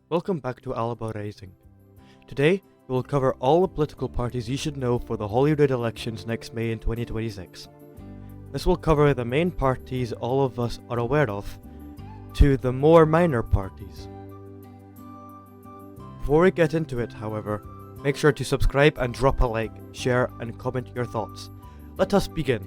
Welcome back to Alba Rising. Today, we will cover all the political parties you should know for the Holyrood elections next May in 2026. This will cover the main parties all of us are aware of, to the more minor parties. Before we get into it, however, make sure to subscribe and drop a like, share and comment your thoughts. Let us begin.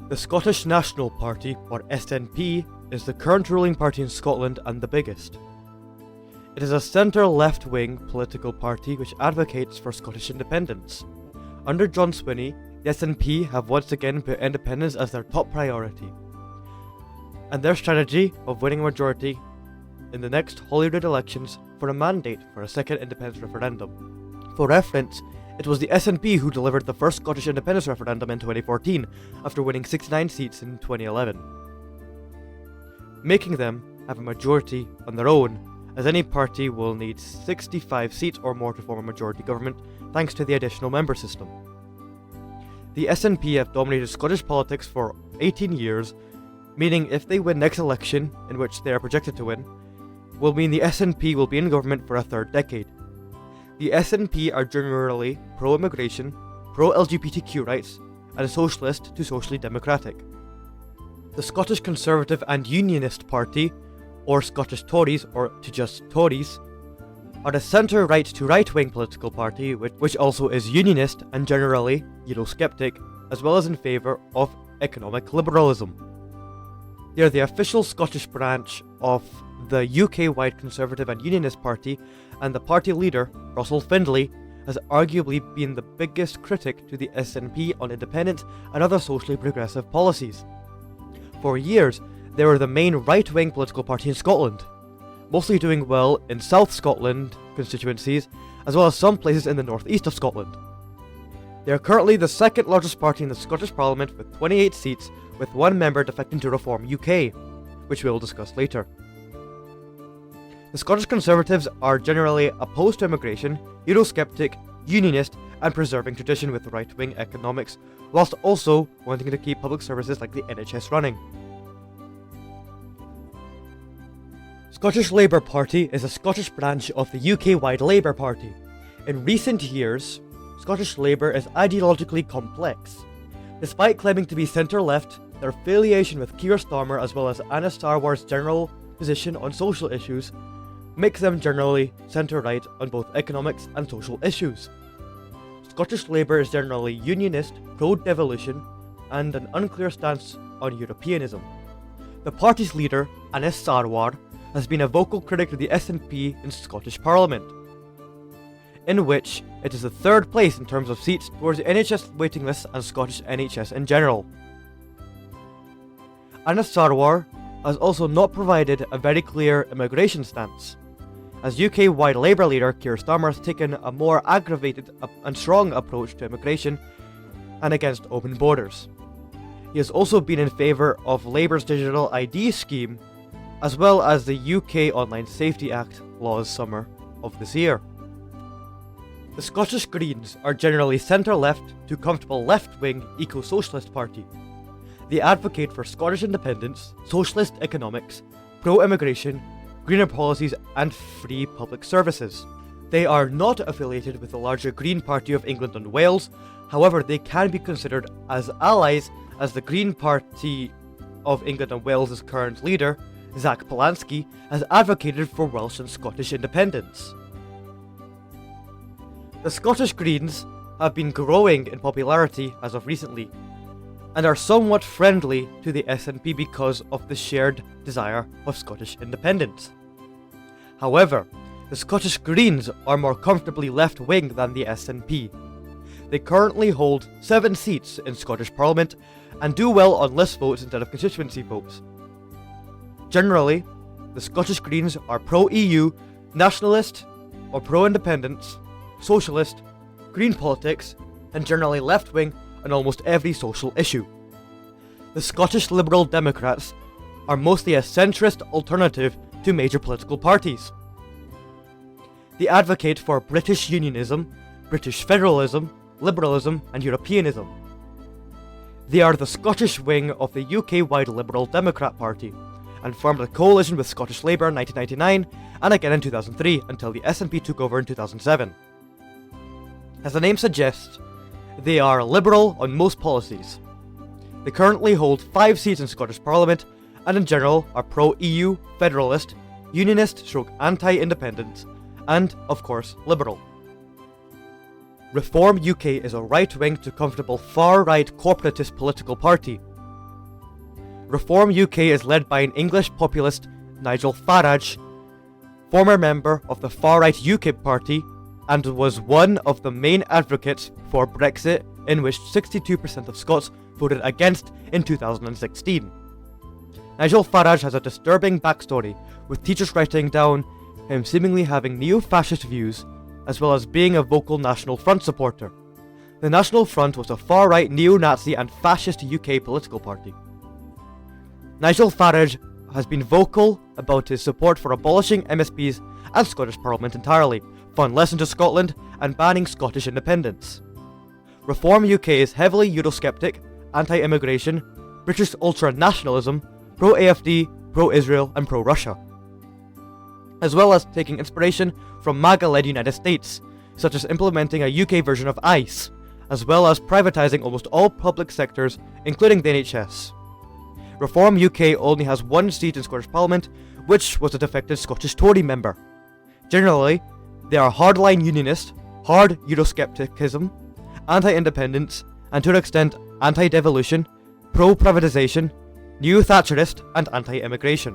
The Scottish National Party, or SNP, is the current ruling party in Scotland and the biggest. It is a centre-left-wing political party which advocates for Scottish independence. Under John Swinney, the SNP have once again put independence as their top priority, and their strategy of winning a majority in the next Holyrood elections for a mandate for a second independence referendum. For reference, it was the SNP who delivered the first Scottish independence referendum in 2014, after winning 69 seats in 2011. Making them have a majority on their own, as any party will need 65 seats or more to form a majority government, thanks to the additional member system. The SNP have dominated Scottish politics for 18 years, meaning if they win next election, in which they are projected to win, will mean the SNP will be in government for a third decade. The SNP are generally pro-immigration, pro-LGBTQ rights, and socialist to socially democratic. The Scottish Conservative and Unionist Party, or Scottish Tories, or to just Tories, are a centre-right to right-wing political party which also is Unionist and generally Eurosceptic, as well as in favour of economic liberalism. They are the official Scottish branch of the UK-wide Conservative and Unionist Party, and the party leader, Russell Findlay, has arguably been the biggest critic to the SNP on independence and other socially progressive policies. For years, they were the main right-wing political party in Scotland, mostly doing well in South Scotland constituencies, as well as some places in the northeast of Scotland. They are currently the second largest party in the Scottish Parliament with 28 seats, with one member defecting to Reform UK, which we will discuss later. The Scottish Conservatives are generally opposed to immigration, Eurosceptic, Unionist, and preserving tradition with right-wing economics, whilst also wanting to keep public services like the NHS running. Scottish Labour Party is a Scottish branch of the UK-wide Labour Party. In recent years, Scottish Labour is ideologically complex. Despite claiming to be centre-left, their affiliation with Keir Starmer as well as Anna Sarwar's general position on social issues makes them generally centre-right on both economics and social issues. Scottish Labour is generally Unionist, pro-devolution, and an unclear stance on Europeanism. The party's leader, Anna Sarwar, has been a vocal critic of the SNP in Scottish Parliament, in which it is the third place in terms of seats towards the NHS waiting lists and Scottish NHS in general. Anna Sarwar has also not provided a very clear immigration stance, as UK-wide Labour leader Keir Starmer has taken a more aggravated and strong approach to immigration and against open borders. He has also been in favour of Labour's digital ID scheme, as well as the UK Online Safety Act laws summer of this year. The Scottish Greens are generally centre-left to comfortable left-wing eco-socialist party. They advocate for Scottish independence, socialist economics, pro-immigration, greener policies and free public services. They are not affiliated with the larger Green Party of England and Wales, however they can be considered as allies, as the Green Party of England and Wales' current leader, Zach Polanski, has advocated for Welsh and Scottish independence. The Scottish Greens have been growing in popularity as of recently, and are somewhat friendly to the SNP because of the shared desire of Scottish independence. However, the Scottish Greens are more comfortably left-wing than the SNP. They currently hold 7 seats in Scottish Parliament and do well on list votes instead of constituency votes. Generally, the Scottish Greens are pro-EU, nationalist or pro-independence, socialist, green politics, and generally left-wing on almost every social issue. The Scottish Liberal Democrats are mostly a centrist alternative to major political parties. They advocate for British unionism, British federalism, liberalism, and Europeanism. They are the Scottish wing of the UK-wide Liberal Democrat Party, and formed a coalition with Scottish Labour in 1999 and again in 2003 until the SNP took over in 2007. As the name suggests, they are liberal on most policies. They currently hold 5 seats in Scottish Parliament and in general are pro-EU, federalist, unionist / anti-independence, and, of course, liberal. Reform UK is a right-wing to comfortable far-right corporatist political party. Reform UK is led by an English populist, Nigel Farage, former member of the far-right UKIP party, and was one of the main advocates for Brexit, in which 62% of Scots voted against in 2016. Nigel Farage has a disturbing backstory, with teachers writing down him seemingly having neo-fascist views, as well as being a vocal National Front supporter. The National Front was a far-right neo-Nazi and fascist UK political party. Nigel Farage has been vocal about his support for abolishing MSPs and Scottish Parliament entirely, fund less into Scotland, and banning Scottish independence. Reform UK is heavily Eurosceptic, anti-immigration, British ultra-nationalism, pro-AFD, pro-Israel and pro-Russia, as well as taking inspiration from MAGA-led United States, such as implementing a UK version of ICE, as well as privatising almost all public sectors, including the NHS. Reform UK only has 1 seat in Scottish Parliament, which was a defected Scottish Tory member. Generally, they are hardline unionist, hard Euroscepticism, anti-independence, and to an extent anti-devolution, pro-privatisation, neo-Thatcherist, and anti-immigration.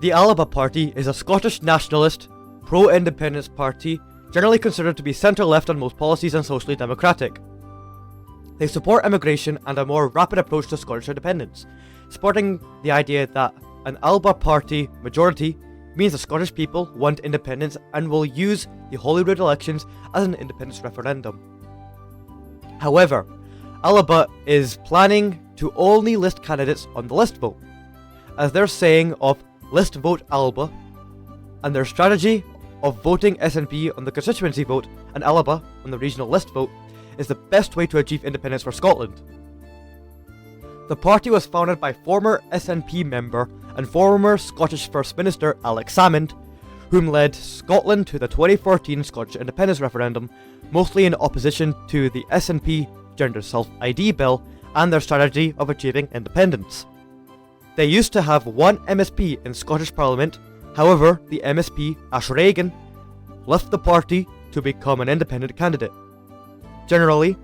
The Alba Party is a Scottish nationalist, pro-independence party, generally considered to be centre-left on most policies and socially democratic. They support immigration and a more rapid approach to Scottish independence, supporting the idea that an Alba Party majority means the Scottish people want independence and will use the Holyrood elections as an independence referendum. However, Alba is planning to only list candidates on the list vote, as their saying of list vote Alba, and their strategy of voting SNP on the constituency vote and Alba on the regional list vote is the best way to achieve independence for Scotland. The party was founded by former SNP member and former Scottish First Minister Alex Salmond, whom led Scotland to the 2014 Scottish independence referendum, mostly in opposition to the SNP Gender Self-ID bill and their strategy of achieving independence. They used to have 1 MSP in Scottish Parliament, however the MSP, Ash Regan, left the party to become an independent candidate. Generally,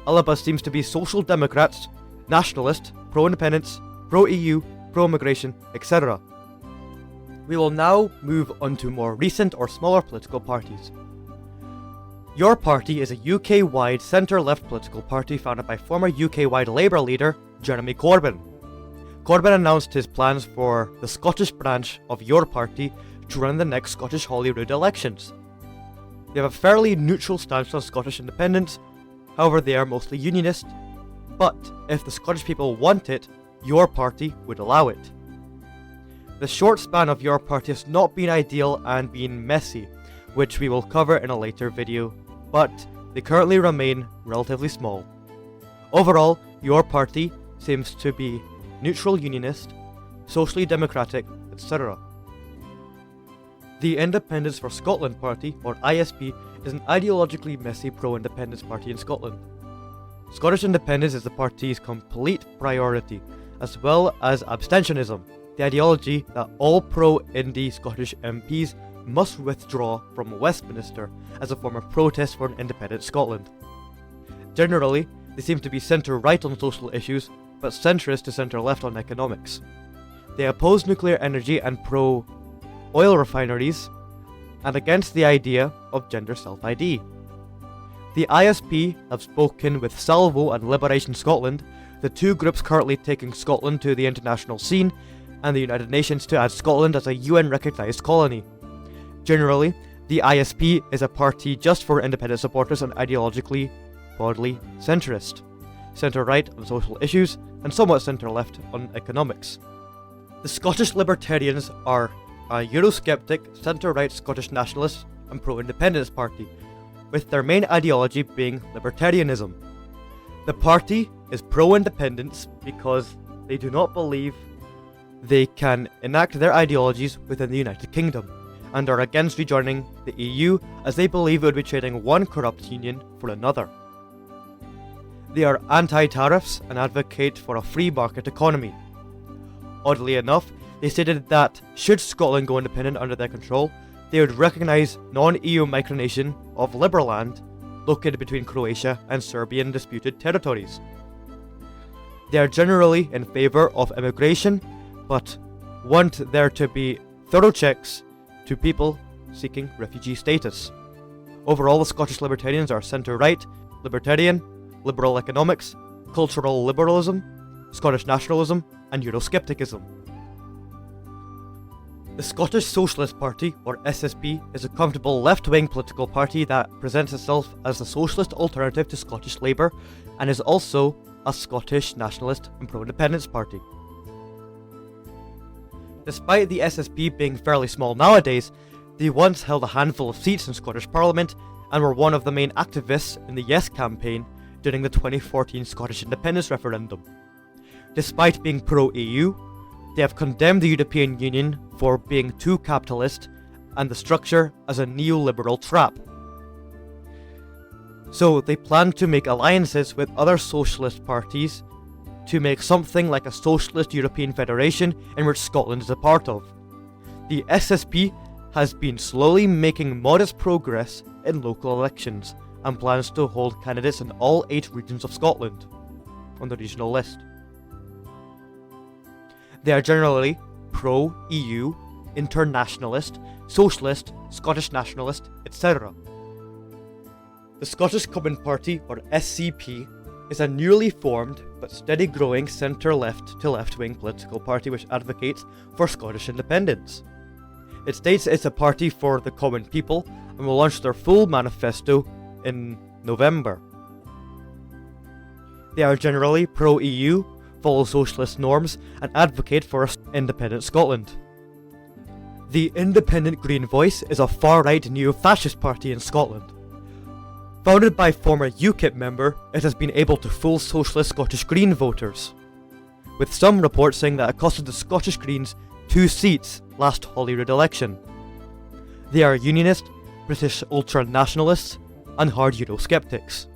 Alba seems to be social democrats, nationalist, pro-independence, pro-EU, pro-immigration, etc. We will now move on to more recent or smaller political parties. Your Party is a UK-wide centre-left political party founded by former UK-wide Labour leader Jeremy Corbyn. Corbyn announced his plans for the Scottish branch of Your Party to run the next Scottish Holyrood elections. They have a fairly neutral stance on Scottish independence, however they are mostly unionist, but if the Scottish people want it, Your Party would allow it. The short span of Your Party has not been ideal and been messy, which we will cover in a later video, but they currently remain relatively small. Overall, Your Party seems to be neutral unionist, socially democratic, etc. The Independence for Scotland Party, or ISP, is an ideologically messy pro-independence party in Scotland. Scottish independence is the party's complete priority, as well as abstentionism, the ideology that all pro-Indie Scottish MPs must withdraw from Westminster as a form of protest for an independent Scotland. Generally, they seem to be centre-right on social issues, but centrist to centre-left on economics. They oppose nuclear energy and pro-oil refineries, and against the idea of gender self-ID. The ISP have spoken with Salvo and Liberation Scotland, the 2 groups currently taking Scotland to the international scene, and the United Nations to add Scotland as a UN-recognised colony. Generally, the ISP is a party just for independent supporters and ideologically broadly centrist, centre-right on social issues, and somewhat centre-left on economics. The Scottish Libertarians are a Eurosceptic, centre-right Scottish nationalist and pro-independence party, with their main ideology being libertarianism. The party is pro-independence because they do not believe they can enact their ideologies within the United Kingdom, and are against rejoining the EU as they believe it would be trading one corrupt union for another. They are anti-tariffs and advocate for a free market economy. Oddly enough, they stated that should Scotland go independent under their control, they would recognise non-EU micronation of Liberland located between Croatia and Serbian disputed territories. They are generally in favour of immigration, but want there to be thorough checks to people seeking refugee status. Overall, the Scottish Libertarians are centre-right, libertarian, liberal economics, cultural liberalism, Scottish nationalism, and Euroscepticism. The Scottish Socialist Party, or SSP, is a comfortable left-wing political party that presents itself as the socialist alternative to Scottish Labour, and is also a Scottish nationalist and pro-independence party. Despite the SSP being fairly small nowadays, they once held a handful of seats in Scottish Parliament and were one of the main activists in the Yes campaign during the 2014 Scottish independence referendum. Despite being pro-EU, they have condemned the European Union for being too capitalist and the structure as a neoliberal trap. So they plan to make alliances with other socialist parties to make something like a socialist European Federation in which Scotland is a part of. The SSP has been slowly making modest progress in local elections and plans to hold candidates in all 8 regions of Scotland on the regional list. They are generally pro-EU, internationalist, socialist, Scottish nationalist, etc. The Scottish Common Party, or SCP, is a newly formed but steady growing centre-left to left-wing political party which advocates for Scottish independence. It states it's a party for the common people and will launch their full manifesto in November. They are generally pro-EU, follow socialist norms, and advocate for an independent Scotland. The Independent Green Voice is a far-right neo-fascist party in Scotland. Founded by former UKIP member, it has been able to fool socialist Scottish Green voters, with some reports saying that it costed the Scottish Greens 2 seats last Holyrood election. They are Unionist, British ultra-nationalists, and hard Eurosceptics.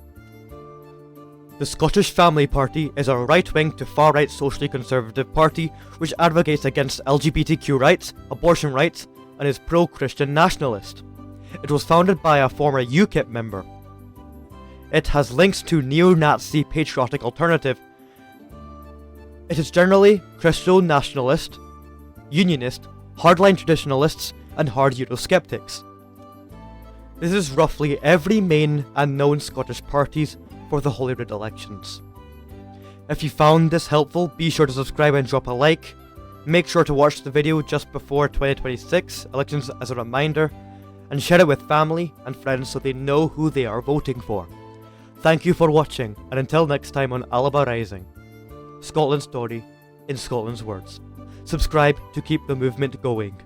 The Scottish Family Party is a right-wing to far-right socially conservative party which advocates against LGBTQ rights, abortion rights, and is pro-Christian nationalist. It was founded by a former UKIP member. It has links to neo-Nazi patriotic alternative. It is generally Christo-nationalist, Unionist, hardline traditionalists, and hard Eurosceptics. This is roughly every main and known Scottish parties for the Holyrood elections. If you found this helpful, be sure to subscribe and drop a like. Make sure to watch the video just before 2026 elections as a reminder, and share it with family and friends so they know who they are voting for. Thank you for watching, and until next time on Alba Rising, Scotland's story in Scotland's words. Subscribe to keep the movement going.